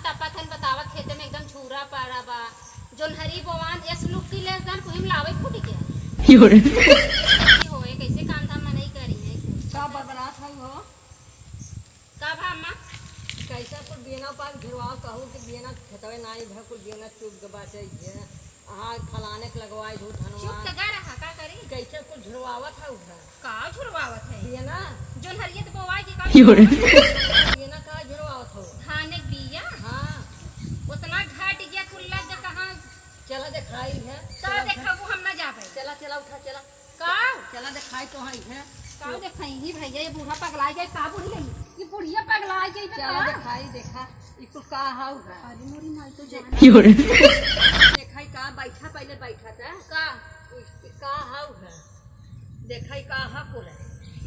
तपत हन बतावत खेते में एकदम छूरा पारा बा जोन हरी बोवान एस लुक्की ले दन कोहिम लावे फूट गया होए कैसे काम धाम नहीं करी है का बरबरात है हो का भा अम्मा कैसा कुल बिना पास घिरवाओ कहूँ कि बिना खेतवे नाई भर कुल बिना चुप गबा चाहिए हाँ खलाने के लगवाए धूप चुप धनवा तगा रहा का करी कैसे कुल झुरवावत है उधर का झुरवावत है बिना जोन हरियत बोवाई के का बिना का झुरवावत हो खाने बिया हाँ उतना घाट गया कुल्ला जे कहां चला दिखाई है का देखा वो हम ना जाबे चला चला उठा चला का चला दिखाई तो है का देखाई ही भैया ये बूढ़ा पगला गई का बुढ़ी गई ये बुढ़िया पगला गई चला दिखाई देखा इसको का हाउ है अरे मोरी माई तो जान दिखाई का बैठा पहले बैठा था का का हाउ है देखाई का हा कुल है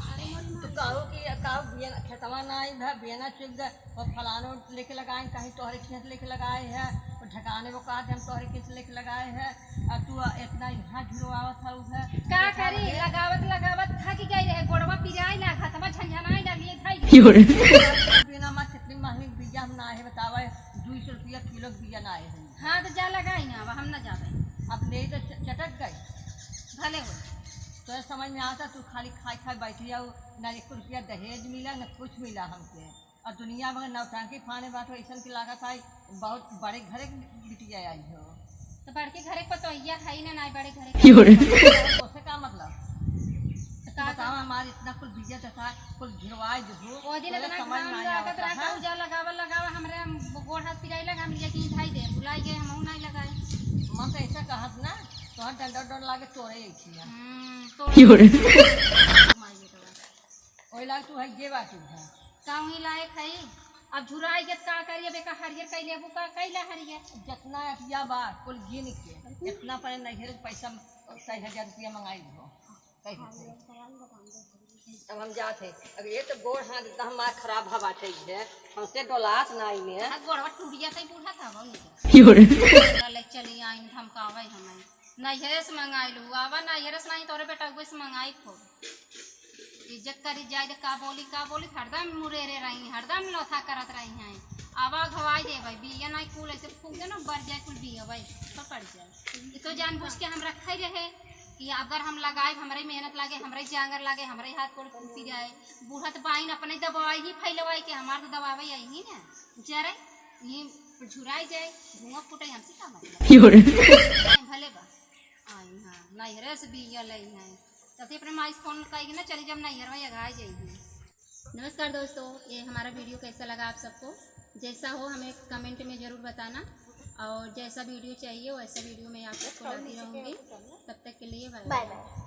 अरे मोरी तो कहो कि काव बिना खेतवा ना आई है बिना चुग दे और फलानो लेके लगाए कहीं तोहरे खेत लेके लगाए है और ढकाने वो कहा हम तोहरे खेत लेके लगाए है और तू इतना यहाँ झुरवावत है है का करी लगावत थक गई रहे गोड़वा पिराई ना खतवा झंझनाई ना लिए थाई बिना मत कितनी महंगी बीजा हम ना है बतावे 200 रुपया किलो बीजा ना है हां तो जा लगाई ना अब हम ना जाबे अब ले तो चटक गई भले हो तो समझ में आता तू खाली खाई खाई बैठी जाओ ना 1 रुपया दहेज मिला ना कुछ मिला हमके और दुनिया में नौटंकी फाने बात ऐसा की लागत आई बहुत बड़े घरे बिटिया आई हो तो बड़के घरे पर तो या है ना ना बड़े घरे उससे का मतलब बताओ हमारे इतना कुल बीजा था कुल घिरवाए जो ओ दिन इतना काम लागत रहा उजा लगावा हमरे गोड़ हाथ पिराई लगा हम लिए कि धाई दे बुलाई गए हम नहीं लगाए मन तो ऐसा कहत ना तो डर लागे तोड़े ऐसी तो ओई लाग तू है जे बात है काउही लायक है अब झुराई के का करिए बेका हरियर कई लेबू का कैला हरियर जितना अटिया बा कुल गिन के इतना पर नहीं पैसा 6000 रुपया मंगाई हो अब हम जाते अगर ये तो गोड़ हाथ एकदम हमारा खराब हवा चाहिए हमसे डोलात नहीं में गोड़वा टूटिया से बूढ़ा था वो ले चली आई धमकावे हमें नहीं से मंगाई लू आवा नहीं से नहीं तोरे बेटा से मंगाई खो इज्जत करी जाए का बोली हरदम मुरेरे रही हरदम लोथा करत रही हैं आवा घवाई दे भाई बिया नहीं कुल ऐसे फूक दे ना बर जाए कुल बिया भाई पकड़ जाए तो जानबूझ के हम रखे रहे कि अगर हम लगाए हमारे मेहनत लागे हमारे जांगर लागे हमारे हाथ कोड़ फूटी जाए बूढ़ा तो बाइन अपने दबाई ही फैलवाई के हमारे तो दबावे आई ही ना जरे ये झुराई जाए धुआं फूटे हमसे का मतलब भले बा आई हां नैहरे से बिया लई है तभी अपने माइस फोन कहेगी ना चली जब नैहर में अगाई जाएगी। नमस्कार दोस्तों, ये हमारा वीडियो कैसा लगा आप सबको, जैसा हो हमें कमेंट में ज़रूर बताना और जैसा वीडियो चाहिए वैसा वीडियो मैं आप सबको लाती रहूँगी। तब तक के लिए बाय बाय।